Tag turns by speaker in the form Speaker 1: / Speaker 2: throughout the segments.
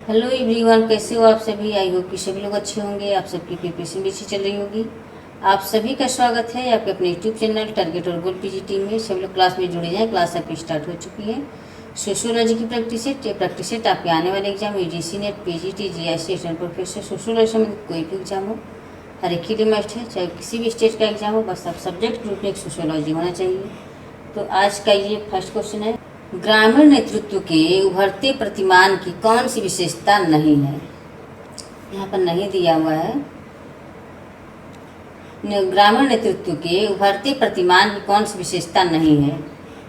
Speaker 1: Hello everyone, कैसे हो आप सभी। आई होप कि सभी लोग अच्छे होंगे। आप सबकी प्रिपरेशन भी अच्छी चल रही होगी। आप सभी का स्वागत है आपके अपने यूट्यूब चैनल टारगेट और गोल पीजी टीम में। सभी लोग क्लास में जुड़े जाएँ। क्लास आपकी स्टार्ट हो चुकी है। सोशियोलॉजी की प्रैक्टिस सेट। ये प्रैक्टिस सेट आपके आने वाले exam UGC net, PGT, GIC, assistant professor, sociology संबंधित कोई भी एग्जाम हो, हर एक के लिए मस्ट है। चाहे किसी भी स्टेट का एग्जाम हो, बस आप सब्जेक्ट ग्रुप में एक सोशियोलॉजी होना चाहिए। तो आज का ये फर्स्ट क्वेश्चन है, ग्रामीण नेतृत्व के उभरते प्रतिमान की कौन सी विशेषता नहीं है। यहाँ पर नहीं दिया हुआ है। ग्रामीण नेतृत्व के उभरते प्रतिमान की कौन सी विशेषता नहीं है।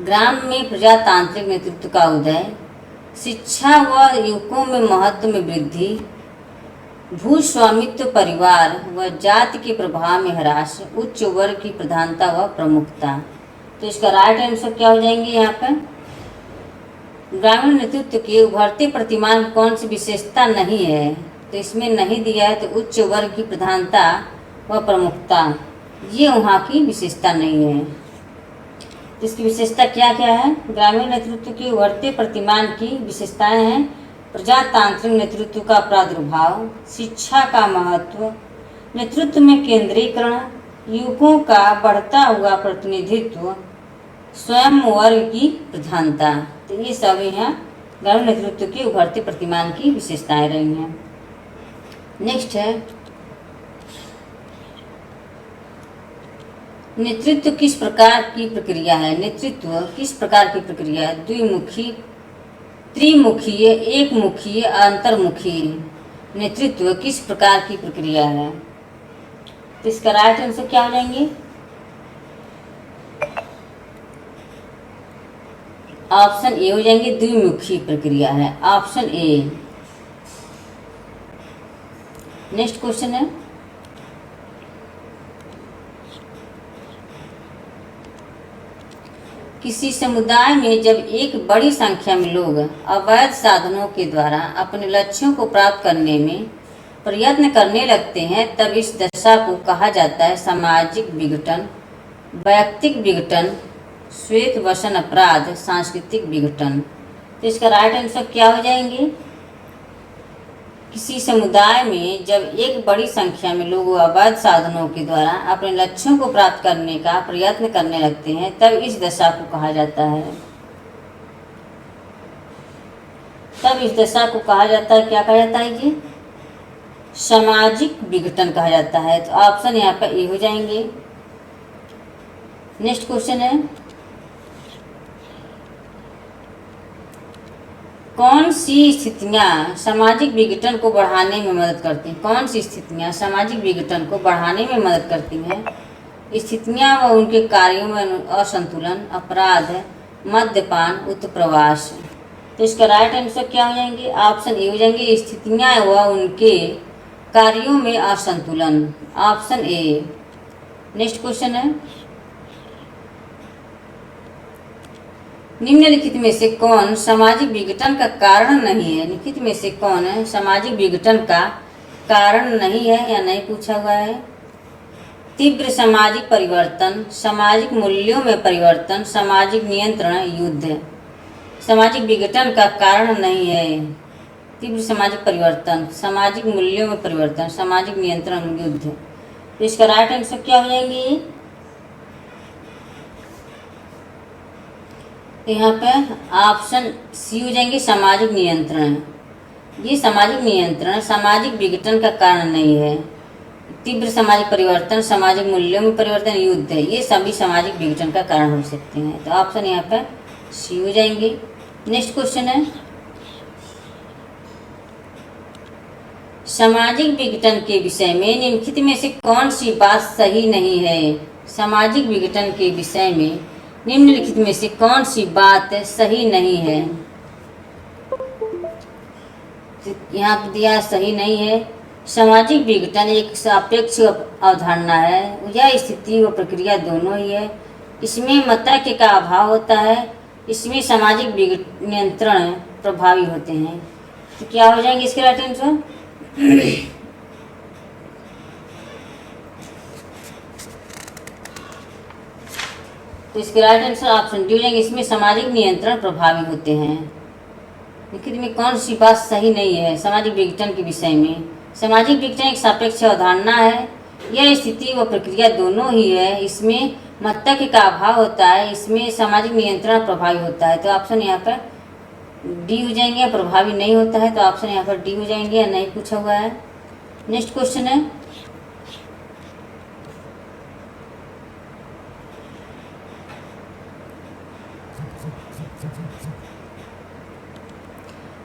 Speaker 1: ग्राम में प्रजातांत्रिक नेतृत्व का उदय, शिक्षा व युवकों में महत्व में वृद्धि, भूस्वामित्व परिवार व जाति के प्रभाव में ह्रास, उच्च वर्ग की प्रधानता व प्रमुखता। तो इसका राइट आंसर क्या हो जाएंगे। यहाँ पर ग्रामीण नेतृत्व के उभरते प्रतिमान की कौन सी विशेषता नहीं है, तो इसमें नहीं दिया है। तो उच्च वर्ग की प्रधानता व प्रमुखता, ये वहाँ की विशेषता नहीं है। तो इसकी विशेषता क्या क्या है। ग्रामीण नेतृत्व के उभरते प्रतिमान की विशेषताएं हैं, प्रजातांत्रिक नेतृत्व का प्रादुर्भाव, शिक्षा का महत्व, नेतृत्व में केंद्रीकरण, युवकों का बढ़ता हुआ प्रतिनिधित्व, स्वयं वर्ग की प्रधानता। तो ये सब यहाँ ग्रामीण नेतृत्व के उभरते प्रतिमान की विशेषताएं रही हैं। नेक्स्ट है, नेतृत्व किस प्रकार की प्रक्रिया है। नेतृत्व किस प्रकार की प्रक्रिया है। द्विमुखी, त्रिमुखीय, एकमुखीय, अंतर्मुखीय। नेतृत्व किस प्रकार की प्रक्रिया है। तो इसका राइट आंसर क्या हो जाएंगे। ऑप्शन ए हो जाएंगे, द्विमुखी प्रक्रिया है। Option A. नेक्स्ट क्वेश्चन है, किसी समुदाय में जब एक बड़ी संख्या में लोग अवैध साधनों के द्वारा अपने लक्ष्यों को प्राप्त करने में प्रयत्न करने लगते हैं, तब इस दशा को कहा जाता है सामाजिक विघटन, वैयक्तिक विघटन, श्वेत वसन अपराध, सांस्कृतिक विघटन। तो इसका राइट आंसर क्या हो जाएंगे। किसी समुदाय में जब एक बड़ी संख्या में लोग अवैध साधनों के द्वारा अपने लक्ष्यों को प्राप्त करने का प्रयत्न करने लगते हैं, तब इस दशा को कहा जाता है। तब इस दशा को कहा जाता है, क्या कहा जाता है जी, सामाजिक विघटन कहा जाता है। तो ऑप्शन यहाँ पर ए हो जाएंगे। नेक्स्ट क्वेश्चन है, कौन सी स्थितियां सामाजिक विघटन को बढ़ाने में मदद करती हैं। कौन सी स्थितियां सामाजिक विघटन को बढ़ाने में मदद करती हैं। स्थितियां व उनके कार्यों में असंतुलन, अपराध, मद्यपान, उत्प्रवास। तो इसका राइट आंसर क्या हो जाएंगे। ऑप्शन ए हो जाएंगे, स्थितियां व उनके कार्यों में असंतुलन। Option A. नेक्स्ट क्वेश्चन है, निम्नलिखित में से कौन सामाजिक विघटन का कारण नहीं है। निम्नलिखित में से कौन है सामाजिक विघटन का कारण नहीं है या नहीं पूछा हुआ है। तीव्र सामाजिक परिवर्तन, सामाजिक मूल्यों में परिवर्तन, सामाजिक नियंत्रण, युद्ध। सामाजिक विघटन का कारण नहीं है तीव्र सामाजिक परिवर्तन, सामाजिक मूल्यों में परिवर्तन, सामाजिक नियंत्रण, युद्ध। तो इसका राइट आंसर क्या हो जाएंगे। तो यहाँ पे ऑप्शन सी हो जाएंगे, सामाजिक नियंत्रण। ये सामाजिक नियंत्रण सामाजिक विघटन का कारण नहीं है। तीव्र सामाजिक परिवर्तन, सामाजिक मूल्यों में परिवर्तन, युद्ध, ये सभी सामाजिक विघटन का कारण हो सकते हैं। तो ऑप्शन यहाँ पे सी हो जाएंगे। नेक्स्ट क्वेश्चन है, सामाजिक विघटन के विषय में निम्नलिखित में से कौन सी बात सही नहीं है। सामाजिक विघटन के विषय में निम्नलिखित में से कौन सी बात सही नहीं है। यहाँ पर दिया सही नहीं है। सामाजिक विघटन एक सापेक्ष अवधारणा है। यह स्थिति व प्रक्रिया दोनों ही है। इसमें मतैक्य का अभाव होता है। इसमें सामाजिक नियंत्रण प्रभावी होते हैं। तो क्या हो जाएंगे इसके राइट आंसर। तो इसके राइट आंसर ऑप्शन डी हो जाएंगे। इसमें सामाजिक नियंत्रण प्रभावी होते हैं। लिखित में कौन सी बात सही नहीं है सामाजिक विघटन के विषय में? सामाजिक विघटन एक सापेक्ष अवधारणा है। यह स्थिति व प्रक्रिया दोनों ही है। इसमें मत्तक का अभाव होता है। इसमें सामाजिक नियंत्रण प्रभावी होता है। तो ऑप्शन यहाँ पर डी हो जाएंगे। प्रभावी नहीं होता है तो ऑप्शन यहाँ पर डी हो जाएंगे, या नहीं पूछा हुआ है। नेक्स्ट क्वेश्चन है,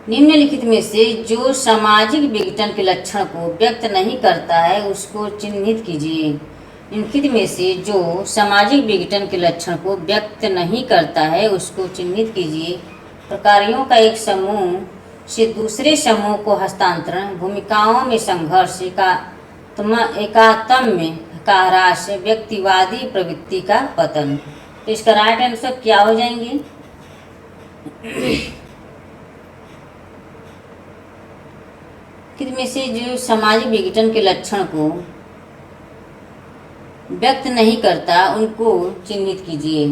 Speaker 1: निम्नलिखित में से जो सामाजिक विघटन के लक्षण को व्यक्त नहीं करता है उसको चिन्हित कीजिए। निम्नलिखित में से जो सामाजिक विघटन के लक्षण को व्यक्त नहीं करता है उसको चिन्हित कीजिए। प्रकारों का एक समूह से दूसरे समूह को हस्तांतरण, भूमिकाओं में संघर्ष, एकात्म का ह्रास, व्यक्तिवादी प्रवृत्ति का पतन। तो इसका राइट आंसर क्या हो जाएंगे? में से जो सामाजिक विघटन के लक्षण को व्यक्त नहीं करता उनको चिन्हित कीजिए।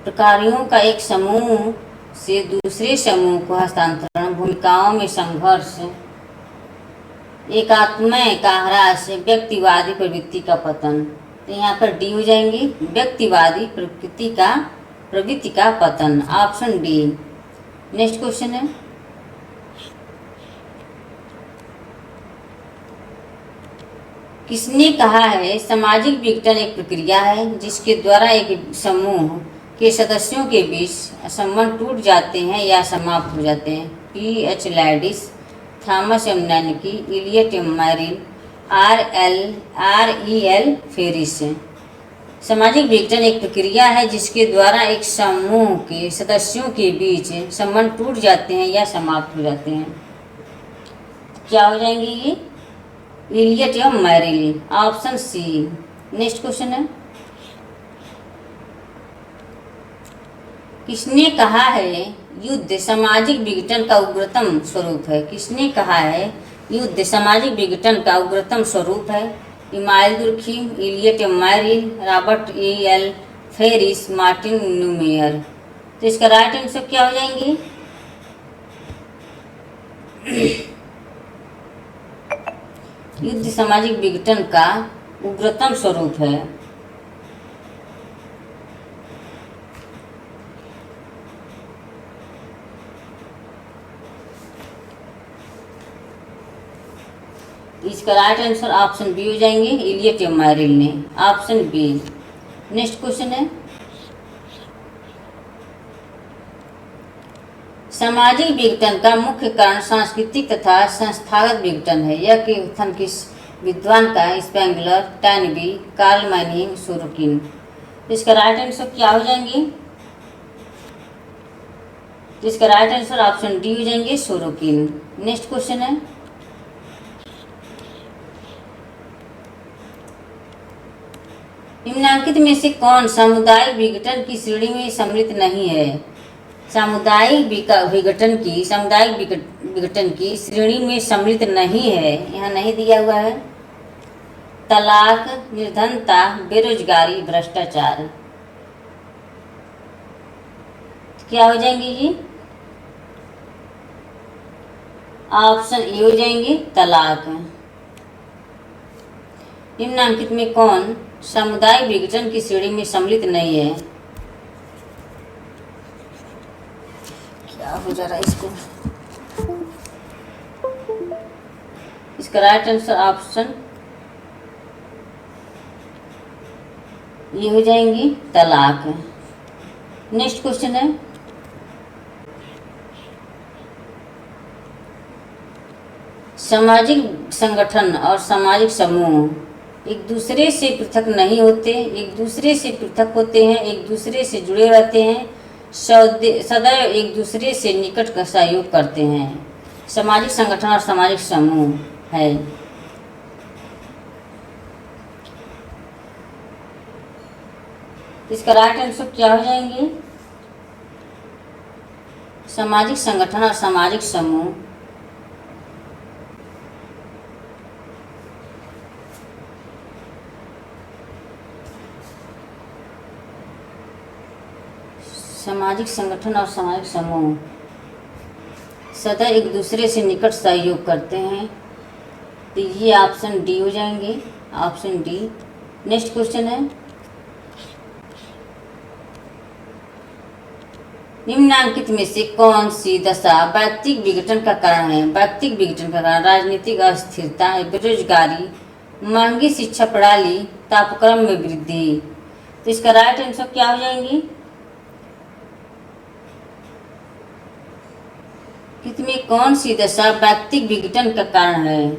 Speaker 1: प्रकारों का एक समूह से दूसरे समूह को हस्तांतरण, भूमिकाओं में संघर्ष, एकात्म का ह्रास, व्यक्तिवादी प्रवृत्ति का पतन। तो यहाँ पर डी हो जाएंगे, व्यक्तिवादी प्रवृत्ति का पतन, ऑप्शन डी। नेक्स्ट क्वेश्चन है, किसने कहा है सामाजिक विघटन एक प्रक्रिया है जिसके द्वारा एक समूह के सदस्यों के बीच संबंध टूट जाते हैं या समाप्त हो जाते हैं? P H Landis, Thomas M नैनकी, Elliott M Merrill, R.E.L. Faris. सामाजिक विघटन एक प्रक्रिया है जिसके द्वारा एक समूह के सदस्यों के बीच संबंध टूट जाते हैं या समाप्त हो जाते हैं। क्या हो जाएंगे ये? Elliott M Merrill, option C. Next question है, किसने कहा है युद्ध सामाजिक विघटन का उग्रतम स्वरूप है? किसने कहा है युद्ध सामाजिक विघटन का उग्रतम स्वरूप है? Emile Durkheim, Elliott M Merrill, Robert E.L. Faris, Martin Neumeyer. तो इसका राइट आंसर क्या हो जाएंगे? युद्ध सामाजिक विघटन का उग्रतम स्वरूप है। इसका राइट आंसर ऑप्शन बी हो जाएंगे, इलियट एम मैरिल ने, ऑप्शन बी। नेक्स्ट क्वेश्चन है, सामाजिक विघटन का मुख्य कारण सांस्कृतिक तथा संस्थागत विघटन है। यह कथन किस विद्वान का? Spengler, Toynbee, Karl Manning, Sorokin. इसका राइट आंसर क्या हो जाएंगे? इसका राइट आंसर ऑप्शन डी हो जाएंगे, सोरोकिन। नेक्स्ट क्वेश्चन है, निम्नलिखित में से कौन सामुदायिक विघटन की श्रेणी में सम्मिलित नहीं है? सामुदायिक विघटन की श्रेणी में सम्मिलित नहीं है, यहाँ नहीं दिया हुआ है। तलाक, निर्धनता, बेरोजगारी, भ्रष्टाचार। क्या हो जाएंगे ये? ऑप्शन ए हो जाएंगे, तलाक। निम्नलिखित में कौन सामुदायिक विघटन की श्रेणी में सम्मिलित नहीं है? क्या हो जा रहा है इसको? इसका राइट आंसर ऑप्शन ये हो जाएंगी, तलाक। नेक्स्ट क्वेश्चन है, सामाजिक संगठन और सामाजिक समूह एक दूसरे से पृथक नहीं होते, एक दूसरे से पृथक होते हैं, एक दूसरे से जुड़े रहते हैं, सदैव एक दूसरे से निकट का सहयोग करते हैं। सामाजिक संगठन और सामाजिक समूह है। इसका राइट आंसर क्या हो जाएंगे? सामाजिक संगठन और सामाजिक समूह। सामाजिक संगठन और सामाजिक समूह सदा एक दूसरे से निकट सहयोग करते हैं, तो ये ऑप्शन डी हो जाएंगे, ऑप्शन डी। नेक्स्ट क्वेश्चन है, निम्नांकित में से कौन सी दशा व्यक्तिक विघटन का कारण है? व्यक्तिक विघटन का कारण राजनीतिक अस्थिरता, बेरोजगारी, महंगी शिक्षा प्रणाली, तापक्रम में वृद्धि। तो इसका राइट आंसर क्या हो जाएंगी? कितने कौन सी दशा व्यक्तिक विघटन का कारण है?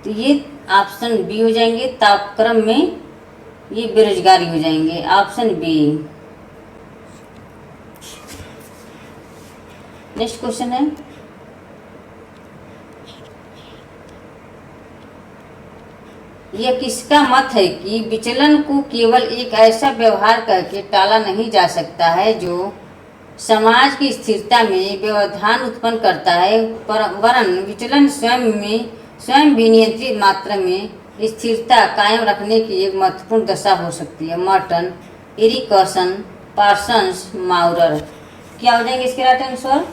Speaker 1: तो ये ऑप्शन बी हो जाएंगे, तापक्रम में ये बेरोजगारी हो जाएंगे, ऑप्शन बी। नेक्स्ट क्वेश्चन है, यह किसका मत है कि विचलन को केवल एक ऐसा व्यवहार करके टाला नहीं जा सकता है जो समाज की स्थिरता में व्यवधान उत्पन्न करता है, वरन विचलन स्वयं भी नियंत्रित मात्रा में स्थिरता कायम रखने की एक महत्वपूर्ण दशा हो सकती है। Merton, Erikson, Parsons, Mowrer. क्या हो जाएंगे इसके राइट आंसर?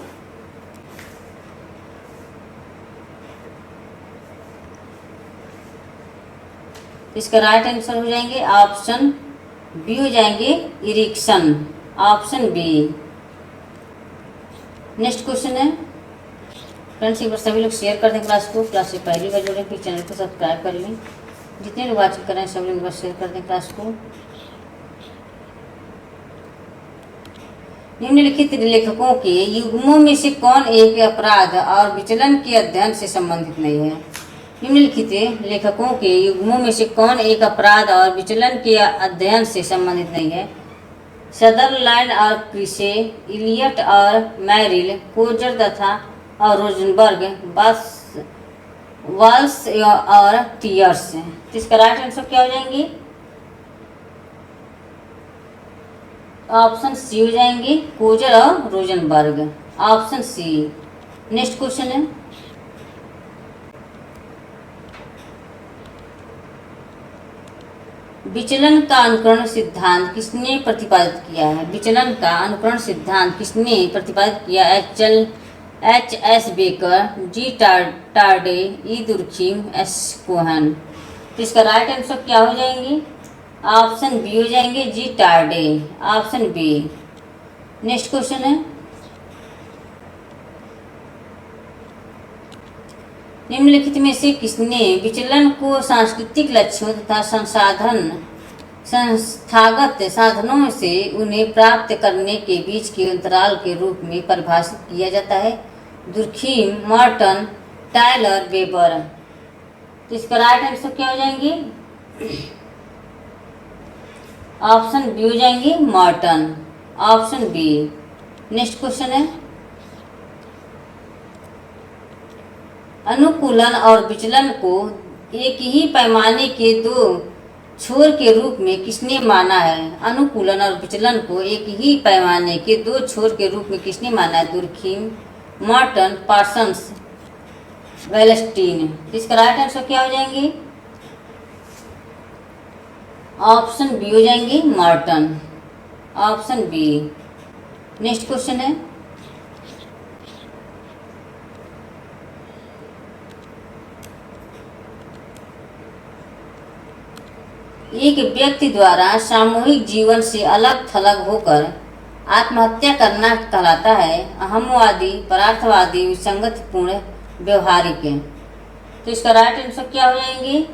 Speaker 1: इसका राइट आंसर हो जाएंगे ऑप्शन बी हो जाएंगे, Erikson, option B. Next question है, फ्रेंड्स एक बार सभी लोग शेयर कर दें क्लास को। क्लास से पहली बार जुड़े फिर चैनल को सब्सक्राइब कर लें। जितने लोग वाचिंग कर रहे हैं सभी लोग एक बार शेयर कर दें क्लास को। निम्नलिखित लेखकों के युग्मों में से कौन एक अपराध और विचलन के अध्ययन से संबंधित नहीं है? निम्नलिखित लेखकों के युग्मों में से कौन एक अपराध और विचलन के अध्ययन से संबंधित नहीं है? सदरलैंड और क्रिसे, इलियट और मैरिल, कोजर तथा और रोजनबर्ग, वाल्स और टियर्स। तो इसका राइट आंसर क्या हो जाएंगे? ऑप्शन सी हो जाएंगे, कोजर और Rosenberg, option C. Next question है, विचलन का अनुकरण सिद्धांत किसने प्रतिपादित किया है? विचलन का अनुकरण सिद्धांत किसने प्रतिपादित किया? H S. Becker, G. Tarde, E. Durkheim, S. Cohen. तो इसका राइट आंसर क्या हो जाएंगे? ऑप्शन बी हो जाएंगे, जी. टार्डे, ऑप्शन बी। नेक्स्ट क्वेश्चन है, निम्नलिखित में से किसने विचलन को सांस्कृतिक लक्ष्यों तथा संस्थागत साधनों से उन्हें प्राप्त करने के बीच के अंतराल के रूप में परिभाषित किया जाता है? Durkheim, Merton, Tylor, Weber. तो इसका राइट आंसर क्या हो जाएंगे? ऑप्शन बी हो जाएंगे, Merton, option B. Next question है, अनुकूलन और विचलन को एक ही पैमाने के दो छोर के रूप में किसने माना है? अनुकूलन और विचलन को एक ही पैमाने के दो छोर के रूप में किसने माना है? Durkheim, Merton, Parsons, Wellstein. इसका राइट आंसर क्या हो जाएंगे? ऑप्शन बी हो जाएंगे, Merton, option B. Next question है, एक व्यक्ति द्वारा सामूहिक जीवन से अलग थलग होकर आत्महत्या करना कहलाता है अहमवादी, परार्थवादी, विसंगतिपूर्ण, व्यवहारिक। तो इसका राइट आंसर क्या हो जाएंगे?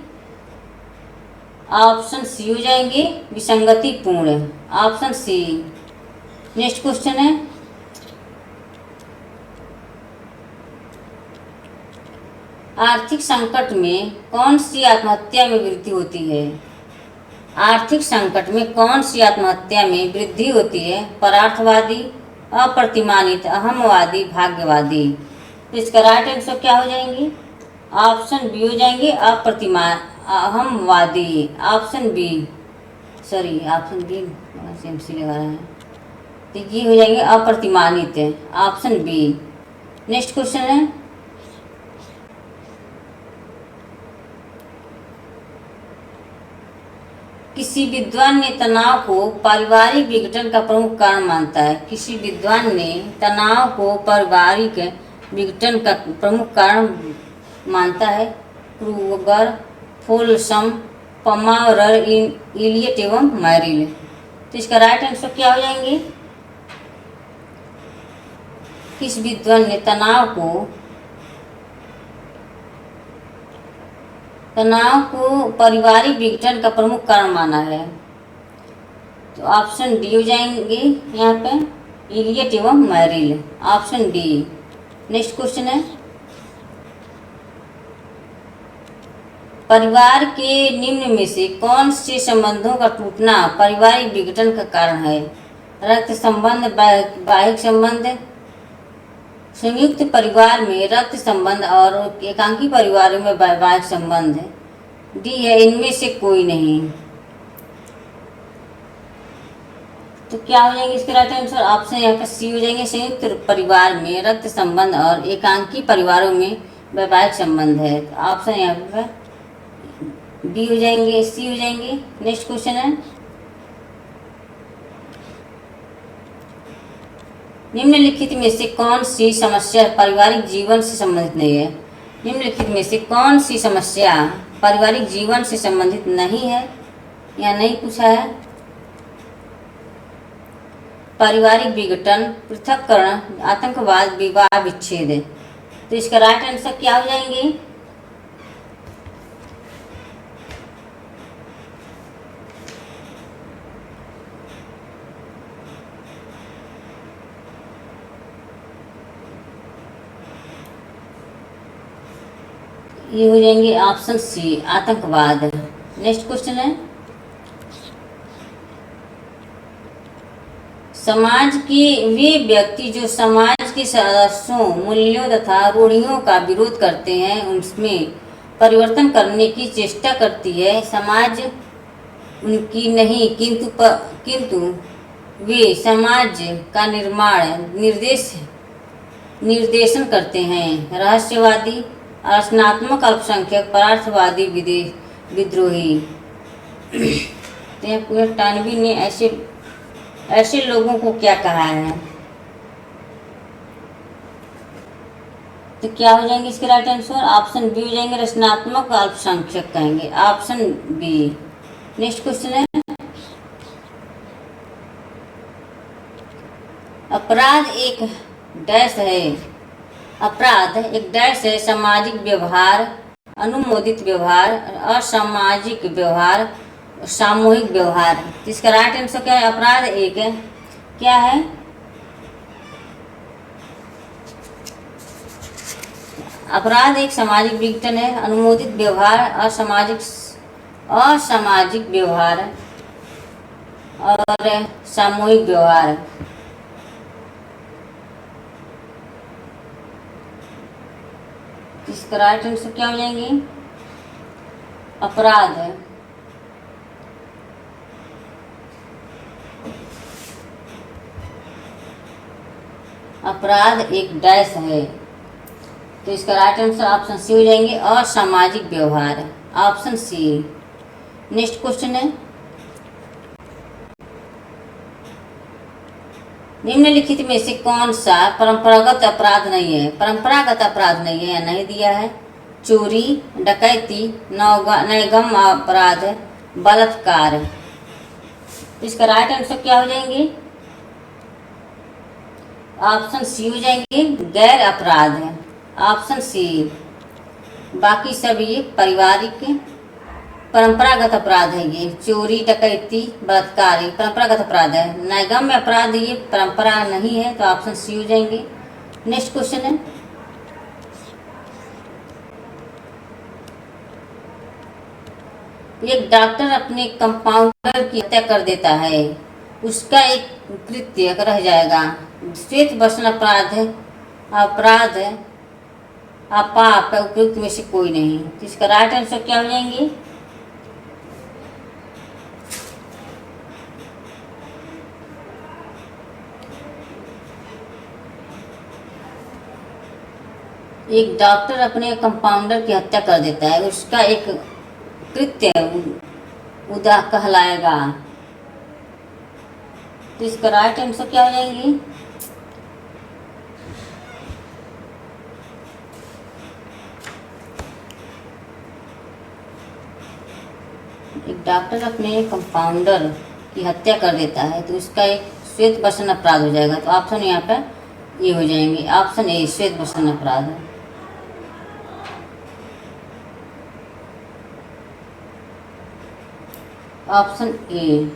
Speaker 1: ऑप्शन सी हो जाएंगे, विसंगतिपूर्ण, ऑप्शन सी। नेक्स्ट क्वेश्चन है, आर्थिक संकट में कौन सी आत्महत्या में वृद्धि होती है? आर्थिक संकट में कौन सी आत्महत्या में वृद्धि होती है? परार्थवादी, अप्रतिमानित, अहमवादी, भाग्यवादी। तो इसका राइट आंसर क्या हो जाएंगे? ऑप्शन बी हो जाएंगे, अहमवादी, option B. Sorry, option B C लगा रहा है, तो ये हो जाएंगे अप्रतिमानित, ऑप्शन बी। नेक्स्ट क्वेश्चन है, किसी विद्वान ने तनाव को पारिवारिक विघटन का प्रमुख कारण मानता है। किसी विद्वान ने तनाव को पारिवारिक विघटन का प्रमुख कारण मानता है। क्रूगर, फोल्सम, पमावरर, इलियट एवं मैरिल। तो इसका राइट आंसर क्या हो जाएंगे? किस विद्वान ने तनाव को पारिवारिक विघटन का प्रमुख कारण माना है? तो ऑप्शन डी हो जाएंगे यहाँ पे, इलियट एवं Merrill. Option D. Next question है, परिवार के निम्न में से कौन से संबंधों का टूटना पारिवारिक विघटन का कारण है? रक्त संबंध, वैवाहिक संबंध, संयुक्त परिवार में रक्त संबंध और एकांकी परिवारों में वैवाहिक संबंध। डी है इनमें से कोई नहीं। तो क्या हो जाएंगे इसके राइट आंसर? ऑप्शन यहाँ पर सी हो जाएंगे, संयुक्त परिवार में रक्त संबंध और एकांकी परिवारों में वैवाहिक संबंध है। तो ऑप्शन यहाँ पर बी हो जाएंगे, सी हो जाएंगे। नेक्स्ट क्वेश्चन है, निम्नलिखित में से कौन सी समस्या पारिवारिक जीवन से संबंधित नहीं है? निम्नलिखित में से कौन सी समस्या पारिवारिक जीवन से संबंधित नहीं है या नहीं पूछा है? पारिवारिक विघटन, पृथक्करण, आतंकवाद, विवाह विच्छेद। तो इसका राइट आंसर क्या हो जाएंगे? ये हो जाएंगे ऑप्शन सी, आतंकवाद। नेक्स्ट क्वेश्चन है, समाज के वे व्यक्ति जो समाज के आदर्शों, मूल्यों तथा रूढ़ियों का विरोध करते हैं उनमें परिवर्तन करने की चेष्टा करती है। समाज उनकी नहीं किंतु वे समाज का निर्देशन करते हैं। रहस्यवादी, रचनात्मक, अल्पसंख्यक, परार्थवादी, विद्रोही। तो टानवी ने ऐसे लोगों को क्या कहा है? तो क्या हो जाएंगे इसके राइट आंसर? ऑप्शन बी हो जाएंगे, रचनात्मक अल्पसंख्यक कहेंगे। Option B. नेक्स्ट क्वेश्चन है, अपराध एक डैश है। अपराध एक डैश है, सामाजिक व्यवहार, अनुमोदित व्यवहार, असामाजिक व्यवहार, सामूहिक व्यवहार। इसका राइट आंसर क्या है? अपराध एक है, क्या है? अपराध एक सामाजिक विघटन है, अनुमोदित व्यवहार, असामाजिक व्यवहार और सामूहिक व्यवहार। इसका राइट आंसर क्या हो जाएंगे? अपराध है। अपराध एक डैश है। तो इसका राइट आंसर ऑप्शन सी हो जाएंगे, असामाजिक व्यवहार। Option C. नेक्स्ट क्वेश्चन है, निम्नलिखित में से कौन सा परंपरागत अपराध नहीं है? परंपरागत अपराध नहीं है या नहीं दिया है? चोरी, डकैती, नैगम अपराध, बलात्कार। इसका राइट आंसर क्या हो जाएंगे? ऑप्शन सी हो जाएंगे, गैर अपराध है। Option C. बाकी सब ये पारिवारिक परंपरागत अपराध है। ये चोरी, डकैती, बलात्कार ये परंपरागत अपराध है। नैगम्य अपराध ये परंपरा नहीं है, तो ऑप्शन सी हो जाएंगे। नेक्स्ट क्वेश्चन है, एक डॉक्टर अपने कंपाउंडर की हत्या कर देता है, उसका एक कृत्य रह जाएगा। श्वेत वसन अपराध है, अपराध है, पाप है, उपयुक्त में से कोई नहीं। तो इसका राइट आंसर क्या हो जाएंगे? एक डॉक्टर अपने कंपाउंडर की हत्या कर देता है, उसका एक कृत्य उदा कहलाएगा। तो इसका राइट आंसर क्या हो जाएंगी? एक डॉक्टर अपने कंपाउंडर की हत्या कर देता है तो उसका एक श्वेत बसन अपराध हो जाएगा। तो ऑप्शन यहाँ पे ये हो जाएंगे, ऑप्शन ए श्वेत बसन अपराध है। ऑप्शन ए,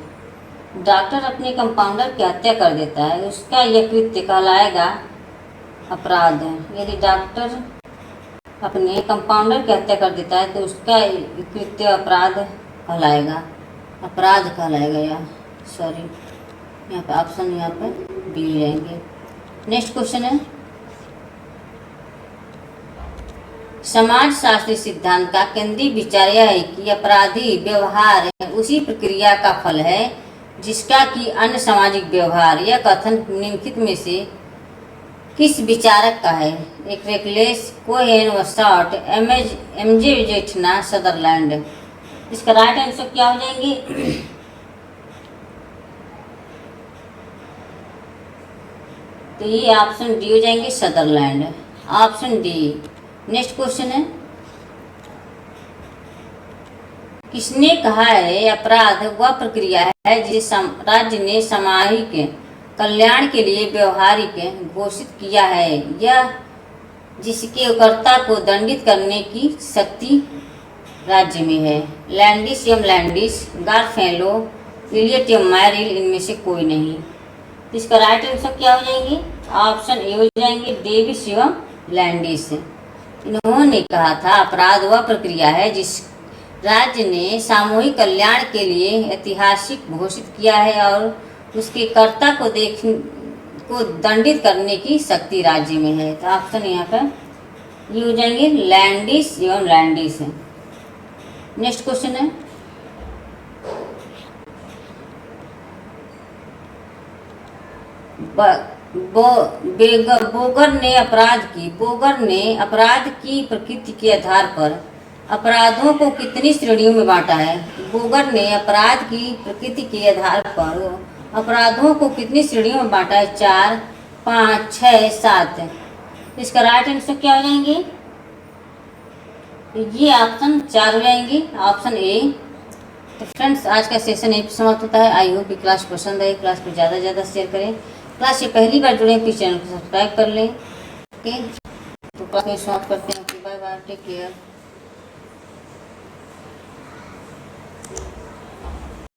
Speaker 1: डॉक्टर अपने कंपाउंडर की हत्या कर देता है उसका यह कृत्य कहलाएगा अपराध है। यदि डॉक्टर अपने कंपाउंडर की हत्या कर देता है तो उसका कृत्य अपराध कहलाएगा, अपराध कहलाएगा या सॉरी यहाँ पे ऑप्शन यहाँ पे बी जाएंगे। नेक्स्ट क्वेश्चन है, समाज शास्त्री सिद्धांत का केंद्रीय विचार यह है कि अपराधी व्यवहार उसी प्रक्रिया का फल है जिसका कि अन्य सामाजिक व्यवहार। यह कथन निम्नलिखित में से किस विचारक का है? एक रेकलेस, कोहेन व शॉर्ट, एमजे जेठना, सदरलैंड। इसका राइट आंसर क्या हो जाएंगे? तो ये ऑप्शन डी हो जाएंगे, Sutherland, option D. Next question है, किसने कहा है अपराध वह प्रक्रिया है जिसे राज्य ने सामाजिक कल्याण के लिए व्यवहारिक घोषित किया है, यह जिसके कर्ता को दंडित करने की शक्ति राज्य में है? Landis M Landis, Garofalo, Elliott M Merrill, इनमें से कोई नहीं। तो इसका राइट आंसर क्या हो जाएंगे? ऑप्शन ए हो जाएंगे, डेविस एवं लैंडिस। इन्होंने कहा था अपराध वह प्रक्रिया है जिस राज्य ने सामूहिक कल्याण के लिए ऐतिहासिक घोषित किया है और उसके कर्ता को दंडित करने की शक्ति राज्य में है। तो ऑप्शन यहाँ पर ये हो जाएंगे, लैंडिस एवं लैंडिस। नेक्स्ट क्वेश्चन है, बोगर ने अपराध की प्रकृति के आधार पर अपराधों को कितनी श्रेणियों में बांटा है? बोगर ने अपराध की प्रकृति के आधार पर अपराधों को कितनी श्रेणियों में बांटा है? 4, 5, 6, 7। इसका राइट आंसर क्या हो जाएंगे? ये ऑप्शन 4 हो जाएंगे, ऑप्शन ए। तो फ्रेंड्स आज का सेशन यहीं समाप्त होता है। आई होप कि क्लास पसंद आए, क्लास को ज़्यादा से ज़्यादा शेयर करें। क्लास से पहली बार जुड़े प्लीज चैनल को सब्सक्राइब कर लें। ओके, तो क्लास में समाप्त करते हैं। Bye bye, take care.